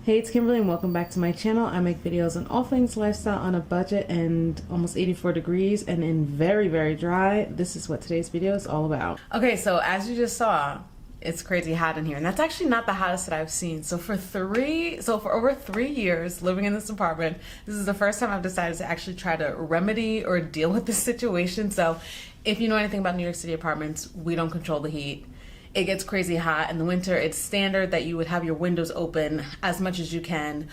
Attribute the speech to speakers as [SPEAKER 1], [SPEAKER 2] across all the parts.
[SPEAKER 1] Hey, it's Kimberlee and welcome back to my channel. I make videos on all things lifestyle on a budget and almost 84 degrees and in very, very dry. This is what today's video is all about. Okay, so as you just saw, it's crazy hot in here, and that's actually not the hottest that I've seen. So for over 3 years living in this apartment, this is the first time I've decided to actually try to remedy or deal with this situation. So if you know anything about New York City apartments, we don't control the heat. It gets crazy hot in the winter. It's standard that you would have your windows open as much as you can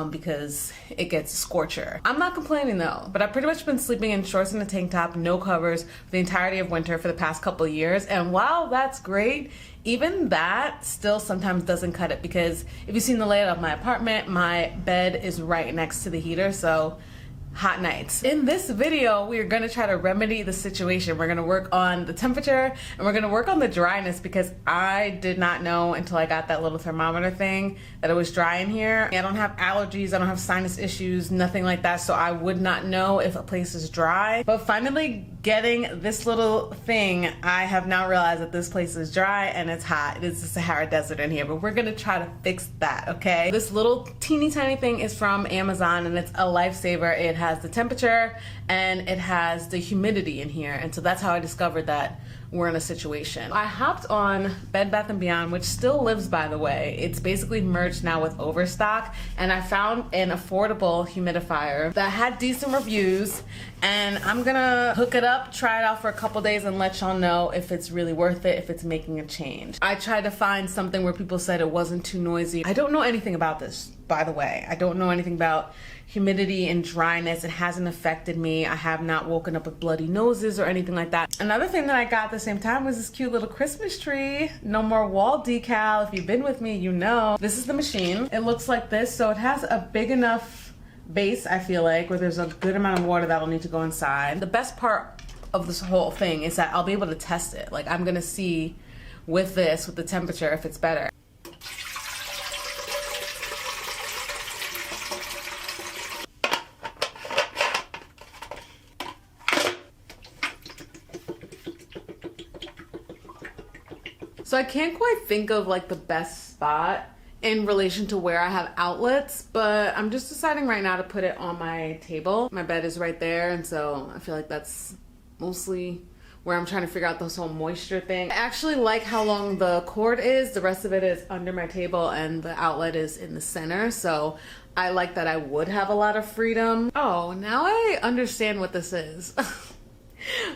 [SPEAKER 1] because it gets scorcher. I'm not complaining though, but I've pretty much been sleeping in shorts and a tank top, no covers, for the entirety of winter for the past couple of years. And while that's great, even that still sometimes doesn't cut it, because if you've seen the layout of my apartment, my bed is right next to the heater, so hot nights. In this video, we are gonna try to remedy the situation. We're gonna work on the temperature and we're gonna work on the dryness, because I did not know until I got that little thermometer thing that it was dry in here. I don't have allergies, I don't have sinus issues, nothing like that, so I would not know if a place is dry. But finally getting this little thing, I have now realized that this place is dry and it's hot. It is the Sahara Desert in here, but we're gonna try to fix that, okay? This little teeny tiny thing is from Amazon and it's a lifesaver. It has the temperature and it has the humidity in here, and so that's how I discovered that we're in a situation. I hopped on Bed Bath & Beyond, which still lives, by the way. It's basically merged now with Overstock, and I found an affordable humidifier that had decent reviews, and I'm gonna hook it up, try it out for a couple days, and let y'all know if it's really worth it, if it's making a change. I tried to find something where people said it wasn't too noisy. I don't know anything about this, by the way. I don't know anything about humidity and dryness. It hasn't affected me. I have not woken up with bloody noses or anything like that. Another thing that I got at the same time was this cute little Christmas tree. No more wall decal. If you've been with me, you know. This is the machine. It looks like this, so it has a big enough base, I feel like, where there's a good amount of water that'll need to go inside. The best part of this whole thing is that I'll be able to test it. Like, I'm gonna see with this, with the temperature, if it's better. So I can't quite think of like the best spot in relation to where I have outlets, but I'm just deciding right now to put it on my table. My bed is right there, and so I feel like that's mostly where I'm trying to figure out this whole moisture thing. I actually like how long the cord is. The rest of it is under my table and the outlet is in the center, so I like that I would have a lot of freedom. Oh, now I understand what this is.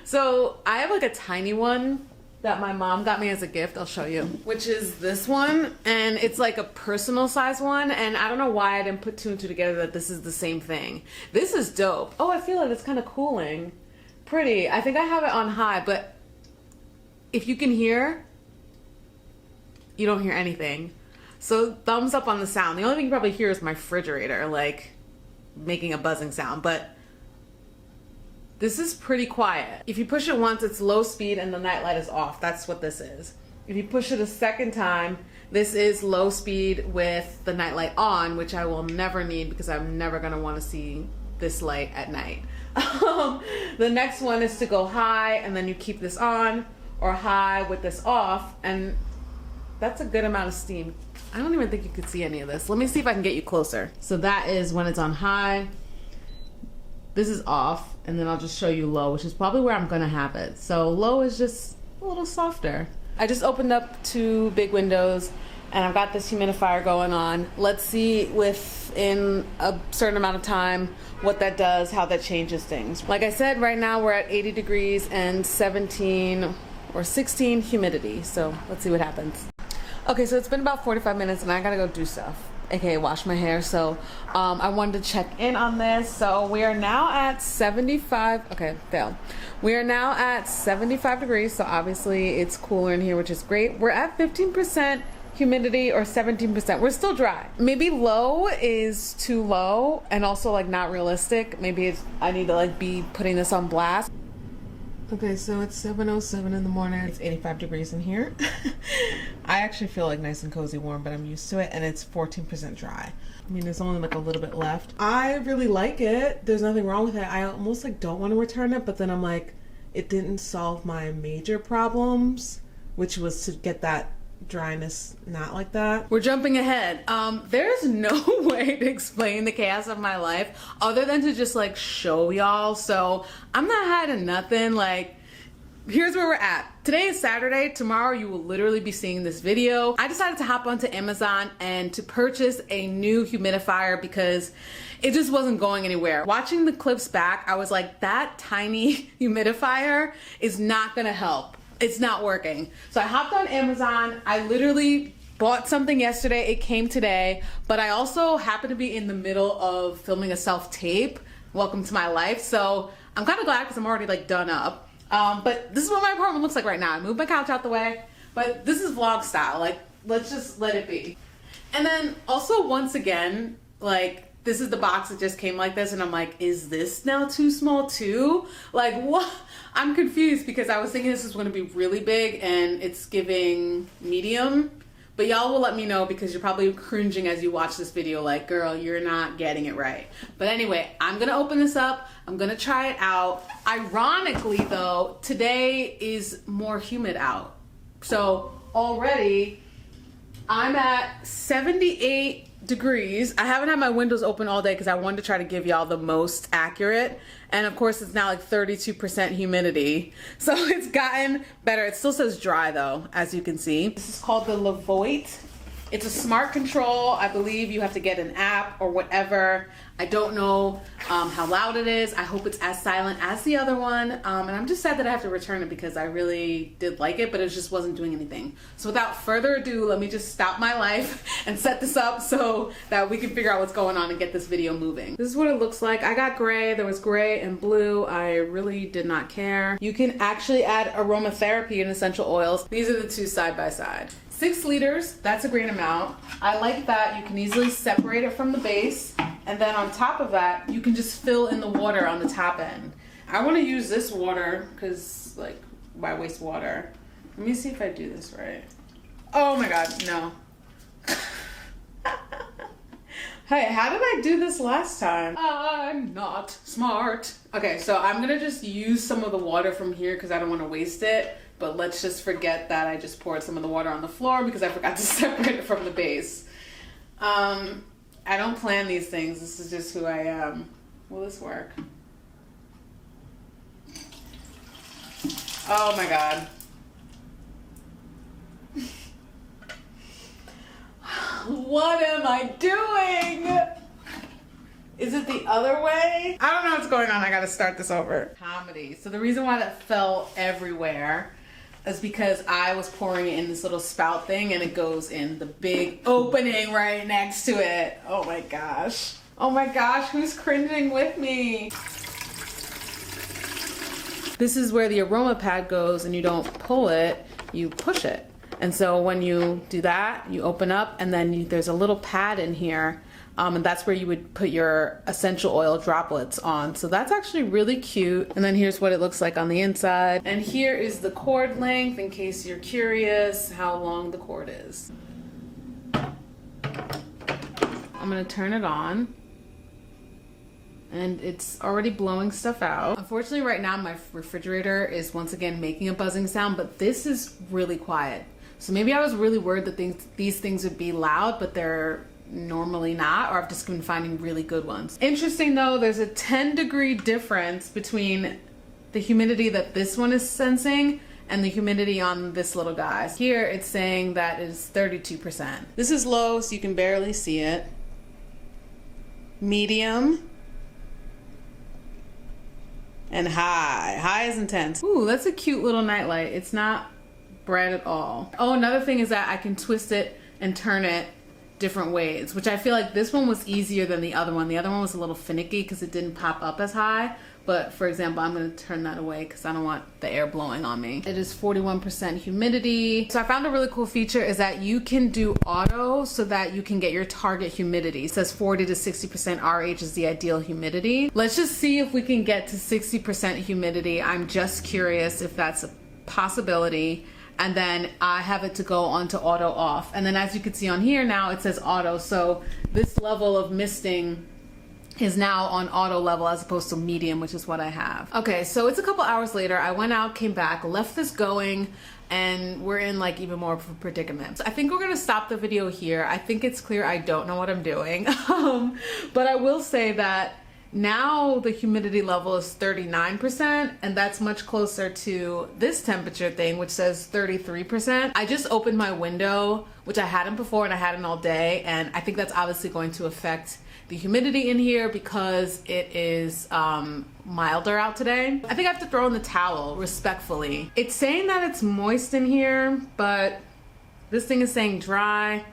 [SPEAKER 1] So I have like a tiny one that my mom got me as a gift. I'll show you, which is this one, and it's like a personal size one, and I don't know why I didn't put two and two together that this is the same thing. This is dope. Oh, I feel like it's kind of cooling. Pretty. I think I have it on high, but if you can hear, you don't hear anything. So thumbs up on the sound. The only thing you probably hear is my refrigerator like making a buzzing sound, but this is pretty quiet. If you push it once, it's low speed and the nightlight is off. That's what this is. If you push it a second time, this is low speed with the nightlight on, which I will never need because I'm never gonna wanna see this light at night. The next one is to go high, and then you keep this on, or high with this off, and that's a good amount of steam. I don't even think you could see any of this. Let me see if I can get you closer. So that is when it's on high. This is off, and then I'll just show you low, which is probably where I'm gonna have it. So low is just a little softer. I just opened up 2 big windows and I've got this humidifier going on. Let's see within a certain amount of time what that does, how that changes things. Like I said, right now we're at 80 degrees and 17 or 16 humidity. So let's see what happens. Okay, so it's been about 45 minutes and I gotta go do stuff, aka wash my hair. So I wanted to check in on this. So we are now at 75, okay, fail. We are now at 75 degrees, so obviously it's cooler in here, which is great. We're at 15% humidity or 17%. We're still dry. Maybe low is too low and also like not realistic. Maybe I need to like be putting this on blast. Okay, so it's 7:07 in the morning. It's 85 degrees in here. I actually feel like nice and cozy warm, but I'm used to it, and it's 14% dry. I mean, there's only like a little bit left. I really like it. There's nothing wrong with it. I almost like don't want to return it, but then I'm like, it didn't solve my major problems, which was to get that
[SPEAKER 2] dryness not like that.
[SPEAKER 1] We're jumping ahead. There's no way to explain the chaos of my life other than to just like show y'all. So I'm not hiding nothing. Like, here's where we're at. Today is Saturday. Tomorrow you will literally be seeing this video. I decided to hop onto Amazon and to purchase a new humidifier because it just wasn't going anywhere. Watching the clips back, I was like, that tiny humidifier is not gonna help. It's not working. So I hopped on Amazon. I literally bought something yesterday. It came today, but I also happened to be in the middle of filming a self-tape. Welcome to my life. So I'm kind of glad because I'm already like done up. But this is what my apartment looks like right now. I moved my couch out the way, but this is vlog style. Like, let's just let it be. And then also, once again, like, this is the box that just came like this, and I'm like, is this now too small too? Like, what? I'm confused because I was thinking this was going to be really big and it's giving medium. But y'all will let me know because you're probably cringing as you watch this video like, girl, you're not getting it right. But anyway, I'm going to open this up. I'm going to try it out. Ironically, though, today is more humid out. So already I'm at 78 degrees. I haven't had my windows open all day because I wanted to try to give y'all the most accurate. And of course it's now like 32% humidity. So it's gotten better. It still says dry though, as you can see. This is called the Levoit. It's a smart control. I believe you have to get an app or whatever. I don't know how loud it is. I hope it's as silent as the other one. And I'm just sad that I have to return it because I really did like it, but it just wasn't doing anything. So without further ado, let me just stop my life and set this up so that we can figure out what's going on and get this video moving. This is what it looks like. I got gray. There was gray and blue. I really did not care. You can actually add aromatherapy and essential oils. These are the two side by side. 6 liters, that's a great amount. I like that you can easily separate it from the base, and then on top of that, you can just fill in the water on the top end. I wanna use this water, cause like, why waste water? Let me see if I do this right. Oh my God, no. Hey, how did I do this last time? I'm not smart. Okay, so I'm gonna just use some of the water from here cause I don't wanna waste it. But let's just forget that I just poured some of the water on the floor because I forgot to separate it from the base. I don't plan these things. This is just who I am. Will this work? Oh my God. What am I doing? Is it the other way? I don't know what's going on. I gotta start this over. Comedy. So the reason why that fell everywhere is because I was pouring it in this little spout thing and it goes in the big opening right next to it. Oh my gosh. Oh my gosh, who's cringing with me? This is where the aroma pad goes and you don't pull it, you push it. And so when you do that, you open up and then there's a little pad in here. And that's where you would put your essential oil droplets on. So that's actually really cute. And then here's what it looks like on the inside. And here is the cord length in case you're curious how long the cord is. I'm gonna turn it on. And it's already blowing stuff out. Unfortunately right now my refrigerator is once again making a buzzing sound, but this is really quiet. So maybe I was really worried that these things would be loud, but they're normally not, or I've just been finding really good ones. Interesting though, there's a 10-degree difference between the humidity that this one is sensing and the humidity on this little guy. Here it's saying that is 32%. This is low, so you can barely see it. Medium. And high. High is intense. Ooh, that's a cute little nightlight. It's not bright at all. Oh, another thing is that I can twist it and turn it different ways, which I feel like this one was easier than the other one. The other one was a little finicky because it didn't pop up as high. But for example, I'm going to turn that away because I don't want the air blowing on me. It is 41% humidity. So I found a really cool feature is that you can do auto so that you can get your target humidity. It says 40 to 60% RH is the ideal humidity. Let's just see if we can get to 60% humidity. I'm just curious if that's a possibility. And then I have it to go onto auto off. And then as you can see on here now, it says auto. So this level of misting is now on auto level as opposed to medium, which is what I have. Okay, so it's a couple hours later. I went out, came back, left this going, and we're in like even more of a predicament. So I think we're gonna stop the video here. I think it's clear I don't know what I'm doing. But I will say that now the humidity level is 39%, and that's much closer to this temperature thing, which says 33%. I just opened my window, which I hadn't before, and I hadn't all day, and I think that's obviously going to affect the humidity in here because it is milder out today. I think I have to throw in the towel, respectfully. It's saying that it's moist in here, but this thing is saying dry.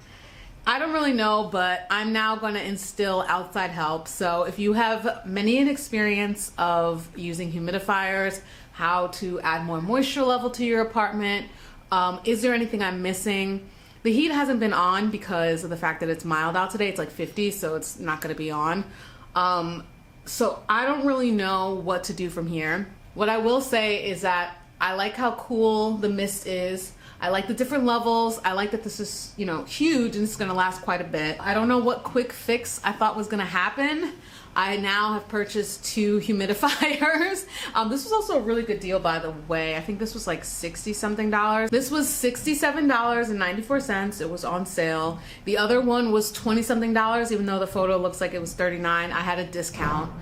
[SPEAKER 1] I don't really know, but I'm now gonna instill outside help. So if you have many an experience of using humidifiers, how to add more moisture level to your apartment, is there anything I'm missing? The heat hasn't been on because of the fact that it's mild out today. It's like 50, so it's not gonna be on. So I don't really know what to do from here. What I will say is that I like how cool the mist is. I like the different levels. I like that this is, you know, huge and it's gonna last quite a bit. I don't know what quick fix I thought was gonna happen. I now have purchased 2 humidifiers. This was also a really good deal, by the way. I think this was like $60 something. This was $67.94. It was on sale. The other one was $20 something, even though the photo looks like it was $39. I had a discount.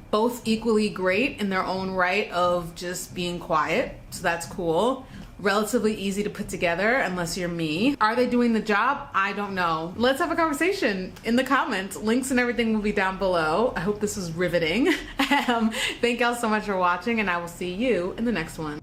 [SPEAKER 1] Both equally great in their own right of just being quiet, so that's cool. Relatively easy to put together unless you're me. Are they doing the job? I don't know. Let's have a conversation in the comments. Links and everything will be down below. I hope this was riveting. Thank y'all so much for watching, and I will see you in the next one.